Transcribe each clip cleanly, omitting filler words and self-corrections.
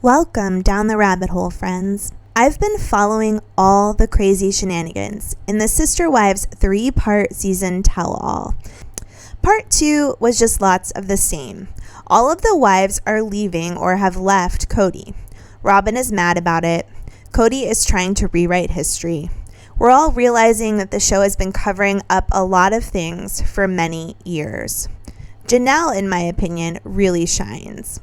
Welcome down the rabbit hole, friends. I've been following all the crazy shenanigans in the Sister Wives 3-part season tell-all. Part 2 was just lots of the same. All of the wives are leaving or have left Kody. Robin is mad about it. Kody is trying to rewrite history. We're all realizing that the show has been covering up a lot of things for many years. Janelle, in my opinion, really shines.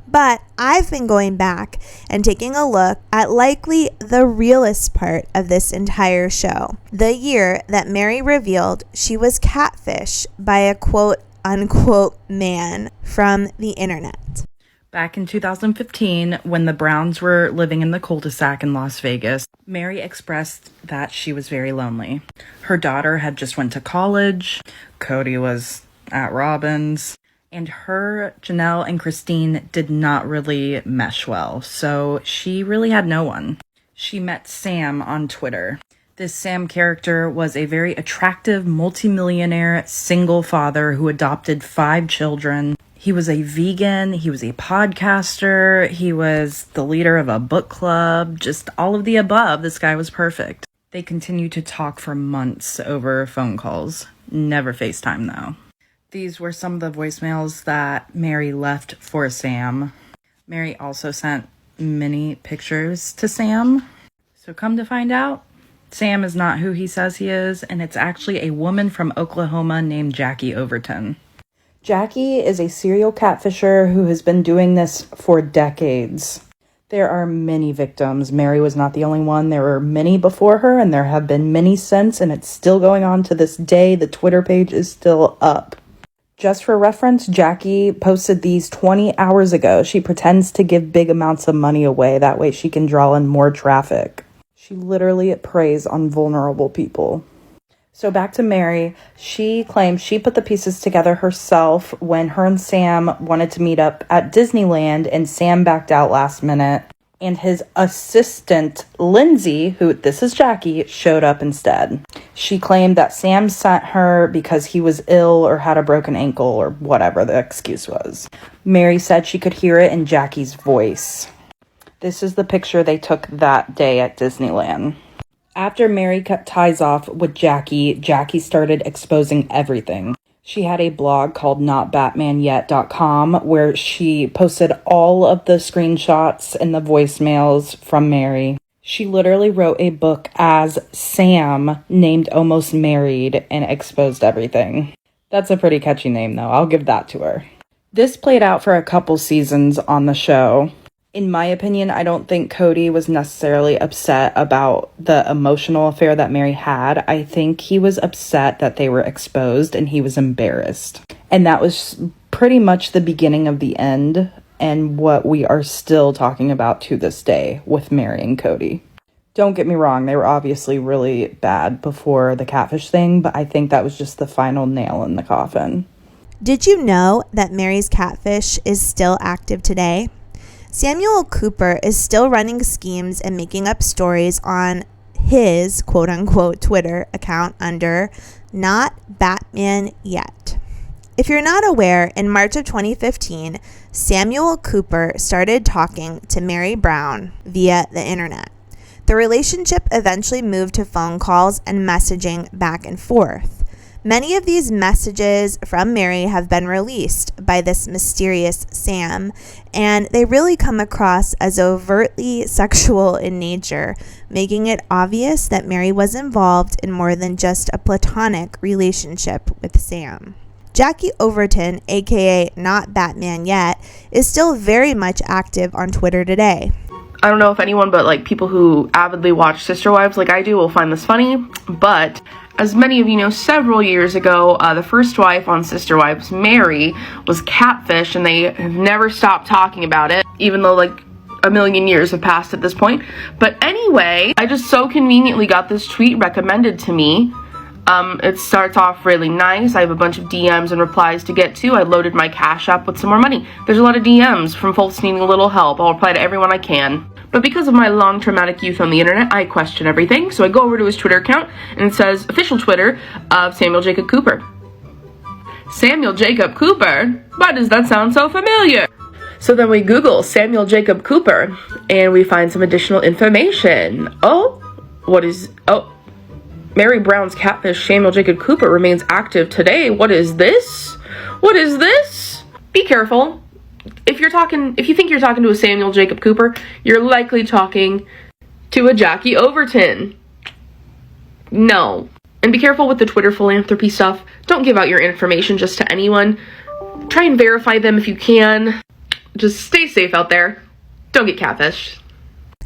But I've been going back and taking a look at likely the realest part of this entire show. The year that Meri revealed she was catfished by a quote-unquote man from the internet. Back in 2015, when the Browns were living in the cul-de-sac in Las Vegas, Meri expressed that she was very lonely. Her daughter had just went to college, Kody was at Robin's, and her, Janelle, and Christine did not really mesh well, so she really had no one. She met Sam on Twitter. This Sam character was a very attractive, multimillionaire, single father who adopted 5 children. He was a vegan, he was a podcaster, he was the leader of a book club, just all of the above. This guy was perfect. They continued to talk for months over phone calls. Never FaceTime, though. These were some of the voicemails that Meri left for Sam. Meri also sent many pictures to Sam. So come to find out, Sam is not who he says he is, and it's actually a woman from Oklahoma named Jackie Overton. Jackie is a serial catfisher who has been doing this for decades. There are many victims. Meri was not the only one. There were many before her, and there have been many since, and it's still going on to this day. The Twitter page is still up. Just for reference, Jackie posted these 20 hours ago. She pretends to give big amounts of money away. That way she can draw in more traffic. She literally preys on vulnerable people. So back to Meri. She claims she put the pieces together herself when her and Sam wanted to meet up at Disneyland, and Sam backed out last minute. And his assistant, Lindsay, who, this is Jackie, showed up instead. She claimed that Sam sent her because he was ill or had a broken ankle or whatever the excuse was. Meri said she could hear it in Jackie's voice. This is the picture they took that day at Disneyland. After Meri cut ties off with Jackie, Jackie started exposing everything. She had a blog called NotBatmanYet.com where she posted all of the screenshots and the voicemails from Meri. She literally wrote a book as Sam named Almost Married and exposed everything. That's a pretty catchy name though, I'll give that to her. This played out for a couple seasons on the show. In my opinion, I don't think Kody was necessarily upset about the emotional affair that Meri had. I think he was upset that they were exposed and he was embarrassed. And that was pretty much the beginning of the end and what we are still talking about to this day with Meri and Kody. Don't get me wrong, they were obviously really bad before the catfish thing, but I think that was just the final nail in the coffin. Did you know that Meri's catfish is still active today? Samuel Cooper is still running schemes and making up stories on his quote-unquote Twitter account under Not Batman Yet. If you're not aware, in March of 2015, Samuel Cooper started talking to Meri Brown via the internet. The relationship eventually moved to phone calls and messaging back and forth. Many of these messages from Meri have been released by this mysterious Sam, and they really come across as overtly sexual in nature, making it obvious that Meri was involved in more than just a platonic relationship with Sam. Jackie Overton, aka Not Batman Yet, is still very much active on Twitter today. I don't know if anyone but like people who avidly watch Sister Wives like I do will find this funny, but as many of you know, several years ago, the first wife on Sister Wives, Meri, was catfish, and they have never stopped talking about it, even though like a million years have passed at this point. But anyway, I just so conveniently got this tweet recommended to me. It starts off really nice. I have a bunch of DMs and replies to get to. I loaded my Cash App with some more money. There's a lot of DMs from folks needing a little help. I'll reply to everyone I can. But because of my long traumatic youth on the internet, I question everything. So I go over to his Twitter account, and it says, official Twitter of Samuel Jacob Cooper. Samuel Jacob Cooper? Why does that sound so familiar? So then we Google Samuel Jacob Cooper, and we find some additional information. Meri Brown's catfish Samuel Jacob Cooper remains active today. What is this? What is this? Be careful. If you think you're talking to a Samuel Jacob Cooper, you're likely talking to a Jackie Overton. No. And be careful with the Twitter philanthropy stuff. Don't give out your information just to anyone. Try and verify them if you can. Just stay safe out there. Don't get catfished.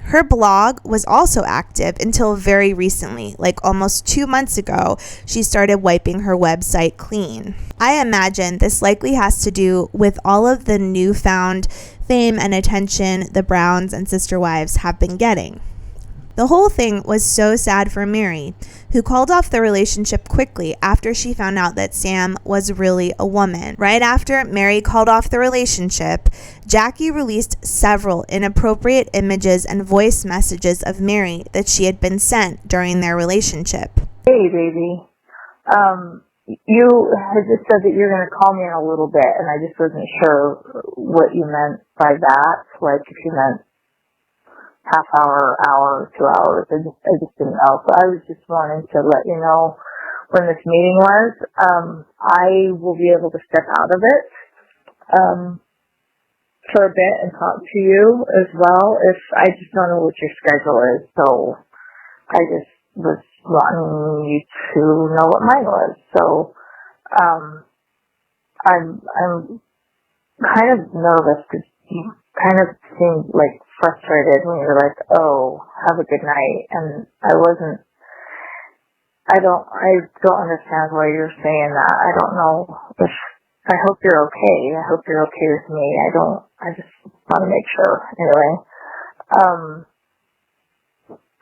Her blog was also active until very recently, like almost 2 months ago, she started wiping her website clean. I imagine this likely has to do with all of the newfound fame and attention the Browns and sister wives have been getting. The whole thing was so sad for Meri, who called off the relationship quickly after she found out that Sam was really a woman. Right after Meri called off the relationship, Jackie released several inappropriate images and voice messages of Meri that she had been sent during their relationship. Hey, baby. You had just said that you're going to call me in a little bit, and I just wasn't sure what you meant by that. Like, if you meant half hour, 2 hours. I just didn't know. So I was just wanting to let you know when this meeting was. I will be able to step out of it for a bit and talk to you as well. If I just don't know what your schedule is, so I just was wanting you to know what mine was. So I'm kind of nervous because you kind of seemed like frustrated when you were like, oh, have a good night. And I don't understand why you're saying that. I don't know I hope you're okay. I hope you're okay with me. I just want to make sure. Anyway,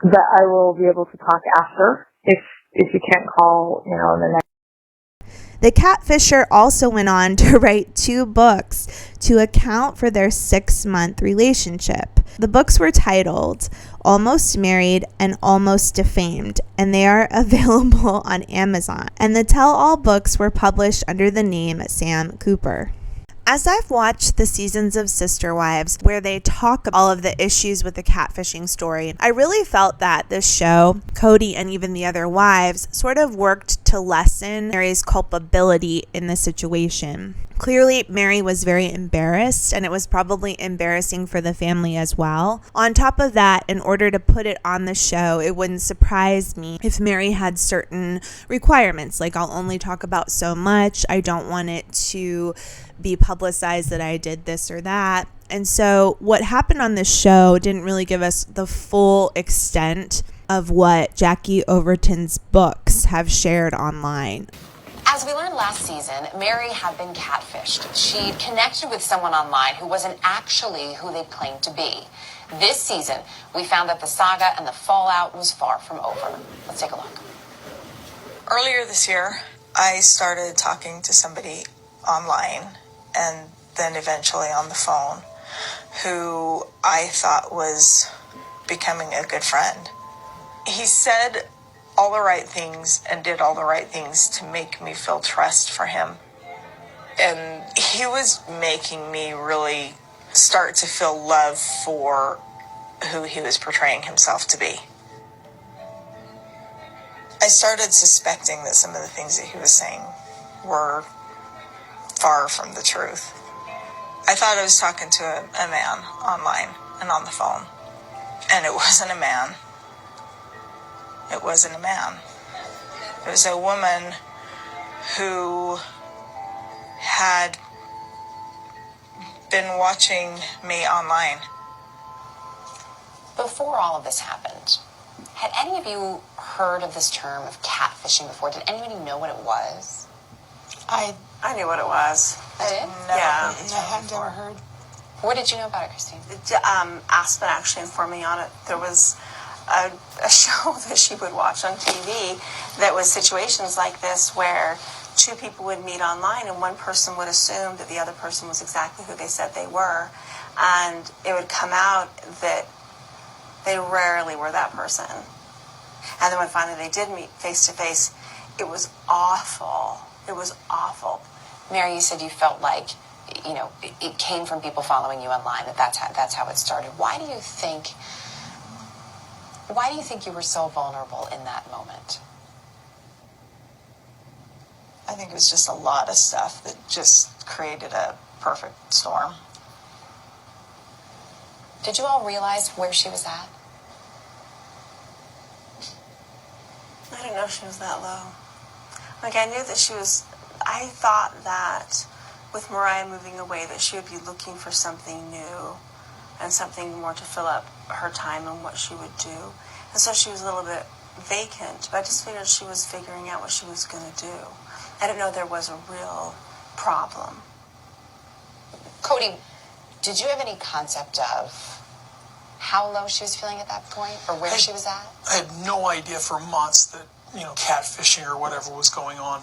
that I will be able to talk after if you can't call, in the next. The catfisher also went on to write 2 books to account for their 6-month relationship. The books were titled Almost Married and Almost Defamed, and they are available on Amazon. And the tell-all books were published under the name Sam Cooper. As I've watched the seasons of Sister Wives where they talk all of the issues with the catfishing story, I really felt that this show, Kody and even the other wives, sort of worked to lessen Meri's culpability in the situation. Clearly, Meri was very embarrassed, and it was probably embarrassing for the family as well. On top of that, in order to put it on the show, it wouldn't surprise me if Meri had certain requirements, like I'll only talk about so much, I don't want it to be publicized that I did this or that. And so what happened on this show didn't really give us the full extent of what Jackie Overton's books have shared online. As we learned last season, Meri had been catfished. She'd connected with someone online who wasn't actually who they claimed to be. This season, we found that the saga and the fallout was far from over. Let's take a look. Earlier this year, I started talking to somebody online and then eventually on the phone who I thought was becoming a good friend. He said all the right things and did all the right things to make me feel trust for him. And he was making me really start to feel love for who he was portraying himself to be. I started suspecting that some of the things that he was saying were far from the truth. I thought I was talking to a man online and on the phone, and it wasn't a man. It wasn't a man. It was a woman who had been watching me online. Before all of this happened, had any of you heard of this term of catfishing before? Did anybody know what it was? I knew what it was. You did? I had never heard. What did you know about it, Christine? Aspen actually informed me on it. There was a show that she would watch on TV that was situations like this where 2 people would meet online and one person would assume that the other person was exactly who they said they were, and it would come out that they rarely were that person. And then when finally they did meet face to face, it was awful. It was awful. Meri, you said you felt like it came from people following you online, that's how it started. Why do you think you were so vulnerable in that moment? I think it was just a lot of stuff that just created a perfect storm. Did you all realize where she was at? I didn't know she was that low. Like, I knew that I thought that with Mariah moving away that she would be looking for something new and something more to fill up her time and what she would do. And so she was a little bit vacant, but I just figured she was figuring out what she was going to do. I didn't know there was a real problem. Kody, did you have any concept of how low she was feeling at that point, or where she was at? I had no idea for months that, catfishing or whatever was going on.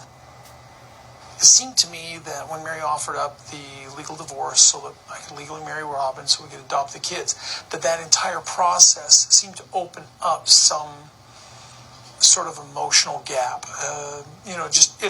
It seemed to me that when Meri offered up the legal divorce so that I could legally marry Robin so we could adopt the kids, that entire process seemed to open up some sort of emotional gap.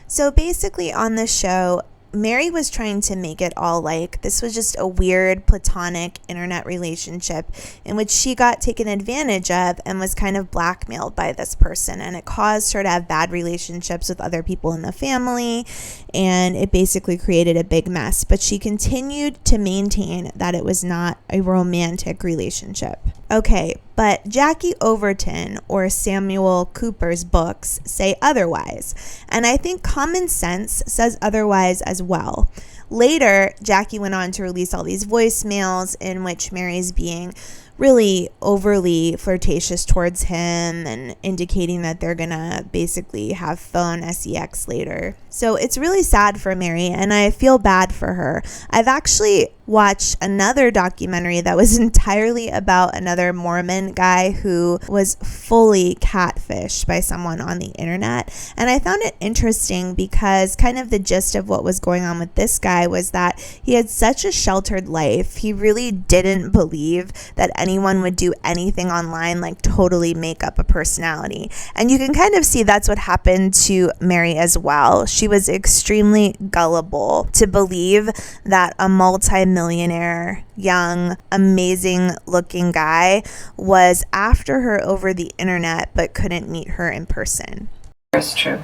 So basically on the show, Meri was trying to make it all like this was just a weird platonic internet relationship in which she got taken advantage of and was kind of blackmailed by this person, and it caused her to have bad relationships with other people in the family, and it basically created a big mess. But she continued to maintain that it was not a romantic relationship. Okay, but Jackie Overton or Samuel Cooper's books say otherwise, and I think common sense says otherwise as well. Later, Jackie went on to release all these voicemails in which Meri's being really overly flirtatious towards him and indicating that they're gonna basically have phone sex later. So it's really sad for Meri, and I feel bad for her. I've actually watched another documentary that was entirely about another Mormon guy who was fully catfished by someone on the internet, and I found it interesting because kind of the gist of what was going on with this guy was that he had such a sheltered life. He really didn't believe that anyone would do anything online like totally make up a personality, and you can kind of see that's what happened to Meri as well. She was extremely gullible to believe that a multi-millionaire, young, amazing looking guy was after her over the internet but couldn't meet her in person. It's true.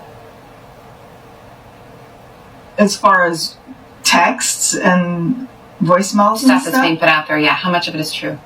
As far as texts and voicemails Stuff that's being put out there, yeah. How much of it is true?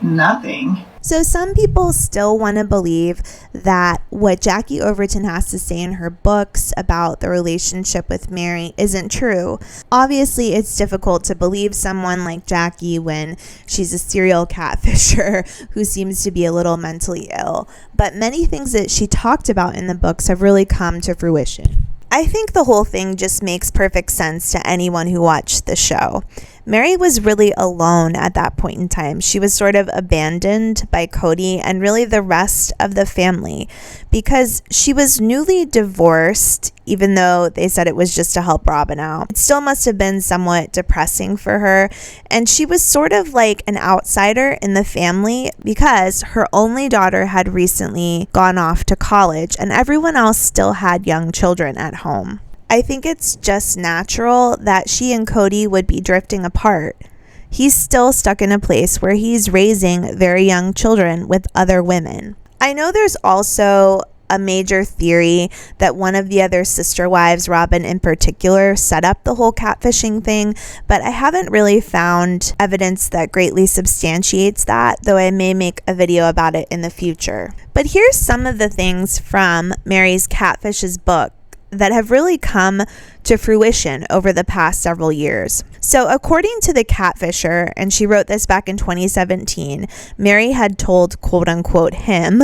Nothing. So some people still want to believe that what Jackie Overton has to say in her books about the relationship with Meri isn't true. Obviously, it's difficult to believe someone like Jackie when she's a serial catfisher who seems to be a little mentally ill. But many things that she talked about in the books have really come to fruition. I think the whole thing just makes perfect sense to anyone who watched the show. Meri was really alone at that point in time. She was sort of abandoned by Kody and really the rest of the family because she was newly divorced, even though they said it was just to help Robin out. It still must have been somewhat depressing for her, and she was sort of like an outsider in the family because her only daughter had recently gone off to college and everyone else still had young children at home. I think it's just natural that she and Kody would be drifting apart. He's still stuck in a place where he's raising very young children with other women. I know there's also a major theory that one of the other sister wives, Robin in particular, set up the whole catfishing thing, but I haven't really found evidence that greatly substantiates that, though I may make a video about it in the future. But here's some of the things from Meri's Catfish's book that have really come to fruition over the past several years. So according to the Catfisher, and she wrote this back in 2017, Meri had told quote unquote him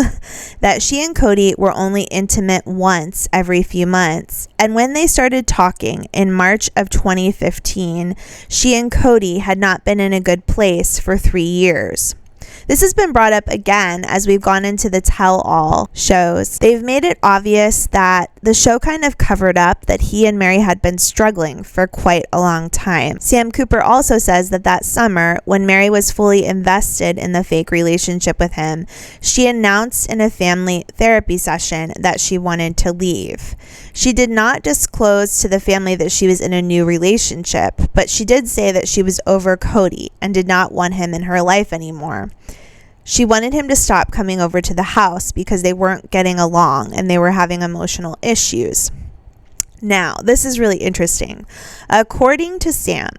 that she and Kody were only intimate once every few months. And when they started talking in March of 2015, she and Kody had not been in a good place for 3 years. This has been brought up again as we've gone into the tell-all shows. They've made it obvious that the show kind of covered up that he and Meri had been struggling for quite a long time. Sam Cooper also says that summer, when Meri was fully invested in the fake relationship with him, she announced in a family therapy session that she wanted to leave. She did not disclose to the family that she was in a new relationship, but she did say that she was over Kody and did not want him in her life anymore. She wanted him to stop coming over to the house because they weren't getting along and they were having emotional issues. Now, this is really interesting. According to Sam,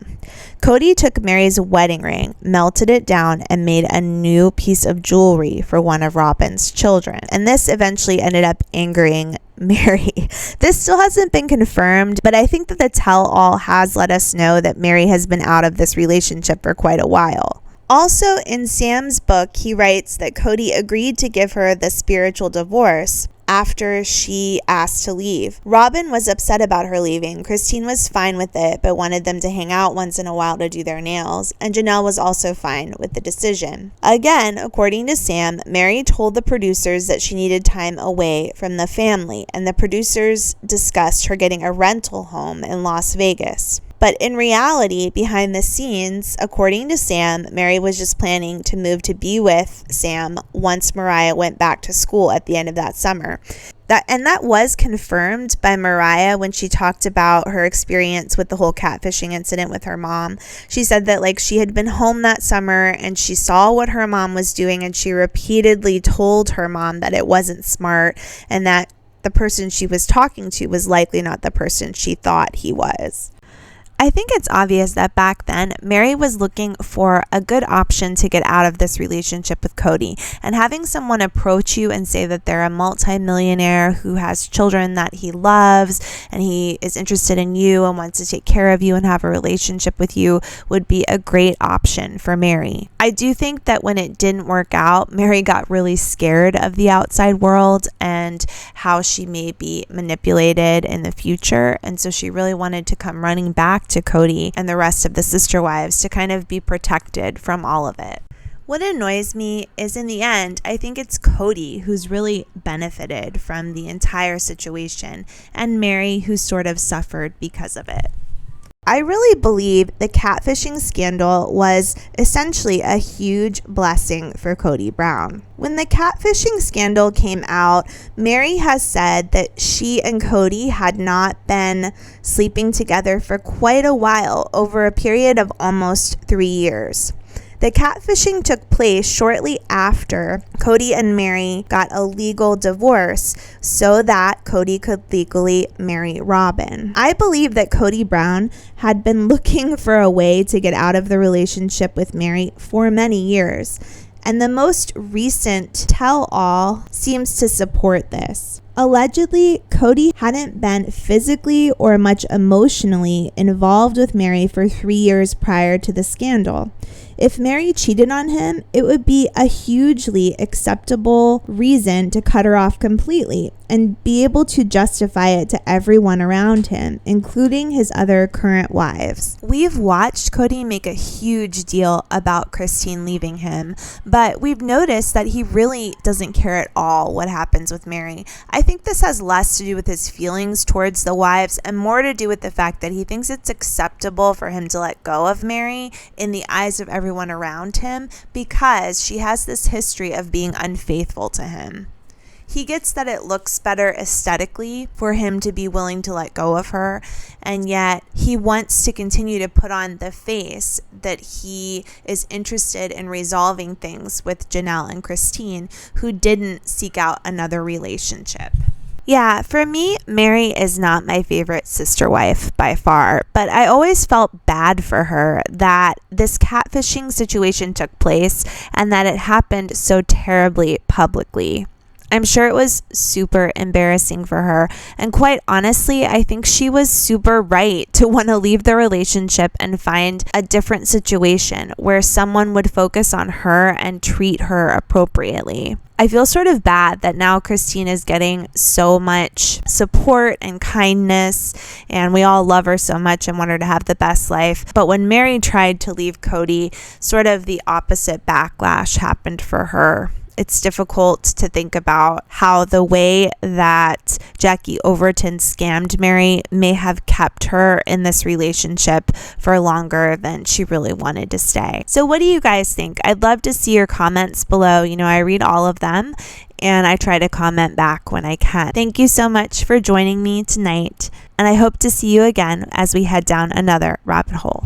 Kody took Meri's wedding ring, melted it down, and made a new piece of jewelry for one of Robin's children. And this eventually ended up angering Meri. This still hasn't been confirmed, but I think that the tell-all has let us know that Meri has been out of this relationship for quite a while. Also, in Sam's book, he writes that Kody agreed to give her the spiritual divorce after she asked to leave. Robin was upset about her leaving. Christine was fine with it, but wanted them to hang out once in a while to do their nails. And Janelle was also fine with the decision. Again, according to Sam, Meri told the producers that she needed time away from the family, and the producers discussed her getting a rental home in Las Vegas. But in reality, behind the scenes, according to Sam, Meri was just planning to move to be with Sam once Mariah went back to school at the end of that summer. That was confirmed by Mariah when she talked about her experience with the whole catfishing incident with her mom. She said that she had been home that summer and she saw what her mom was doing, and she repeatedly told her mom that it wasn't smart and that the person she was talking to was likely not the person she thought he was. I think it's obvious that back then, Meri was looking for a good option to get out of this relationship with Kody. And having someone approach you and say that they're a multimillionaire who has children that he loves and he is interested in you and wants to take care of you and have a relationship with you would be a great option for Meri. I do think that when it didn't work out, Meri got really scared of the outside world and how she may be manipulated in the future. And so she really wanted to come running back to Kody and the rest of the sister wives to kind of be protected from all of it. What annoys me is in the end, I think it's Kody who's really benefited from the entire situation and Meri who sort of suffered because of it. I really believe the catfishing scandal was essentially a huge blessing for Kody Brown. When the catfishing scandal came out, Meri has said that she and Kody had not been sleeping together for quite a while, over a period of almost 3 years. The catfishing took place shortly after Kody and Meri got a legal divorce so that Kody could legally marry Robin. I believe that Kody Brown had been looking for a way to get out of the relationship with Meri for many years, and the most recent tell-all seems to support this. Allegedly, Kody hadn't been physically or much emotionally involved with Meri for 3 years prior to the scandal. If Meri cheated on him, it would be a hugely acceptable reason to cut her off completely and be able to justify it to everyone around him, including his other current wives. We've watched Kody make a huge deal about Christine leaving him, but we've noticed that he really doesn't care at all what happens with Meri. I think this has less to do with his feelings towards the wives and more to do with the fact that he thinks it's acceptable for him to let go of Meri in the eyes of everyone around him because she has this history of being unfaithful to him. He gets that it looks better aesthetically for him to be willing to let go of her, and yet he wants to continue to put on the face that he is interested in resolving things with Janelle and Christine, who didn't seek out another relationship. Yeah, for me, Meri is not my favorite sister wife by far, but I always felt bad for her that this catfishing situation took place and that it happened so terribly publicly. I'm sure it was super embarrassing for her, and quite honestly, I think she was super right to want to leave the relationship and find a different situation where someone would focus on her and treat her appropriately. I feel sort of bad that now Christine is getting so much support and kindness, and we all love her so much and want her to have the best life. But when Meri tried to leave Kody, sort of the opposite backlash happened for her. It's difficult to think about how the way that Jackie Overton scammed Meri may have kept her in this relationship for longer than she really wanted to stay. So what do you guys think? I'd love to see your comments below. You know, I read all of them and I try to comment back when I can. Thank you so much for joining me tonight, and I hope to see you again as we head down another rabbit hole.